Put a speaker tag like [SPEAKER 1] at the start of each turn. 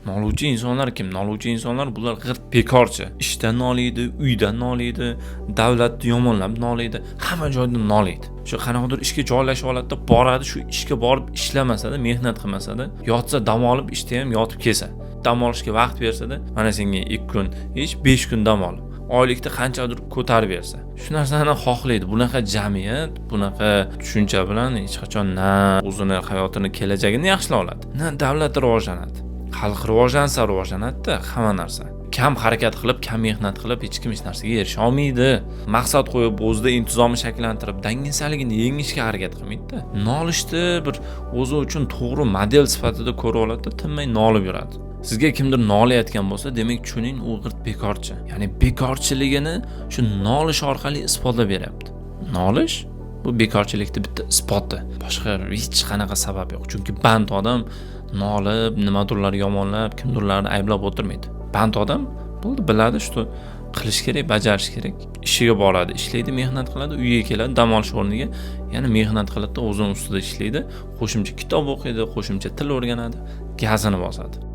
[SPEAKER 1] Noluvchi insonlar kim? Noluvchi insonlar bular g'irt bekorchi. Ishdan noliydi, uydan noliydi, davlatni yomonlab noliydi, hamma joydan noliydi. Shu qanaqadir ishga joylashib oladida boradi, shu ishga borib ishlamasa-da, mehnat qilmasa-da, yotsa dam olib ishda ham yotib kelsa. Dam olishga vaqt bersa-da, mana senga 2 kun, hech 5 kun dam ol. Oylikda qanchadir ko'tarib bersa. Shu narsani xohlaydi. Bunaqa jamiyat, bunaqa tushuncha bilan hech qachon na o'zini hayotini, kelajagini yaxshilay oladi, na davlat rivojlanadi. Xalq rivojlansa-da hamma narsa. Kam harakat qilib, kam mehnat qilib hech kim hech narsaga erisha olmaydi. Maqsad qo'yib, o'zida intizomni shakllantirib, dangasaligini yengishga harakat qilmaydi-da. Nolishni bir o'zi uchun to'g'ri model sifatida ko'rib oladi-da, tinmay nolib yuradi. Sizga kimdir nolayotgan bo'lsa, demak tushuning, u g'irt bekorchi. Ya'ni bekorchiligini shu nolish orqali isbotlab beryapti. Nolish bu bekorchilikning bitta isboti. Boshqa hech qanaqa sabab yo'q. Chunki band odam nolib, nimadirlar yomonlab, kimdirlarni ayblab o'tirmaydi. Band odam bo'ldi, biladi, shu qilish kerak, bajarish kerak. Ishiga boradi, ishlaydi, mehnat qiladi, uyga keladi, dam olish o'rniga yana mehnat qiladi, o'zini ustida ishlaydi, qo'shimcha kitob o'qiydi, qo'shimcha til o'rganadi, gazini bosadi.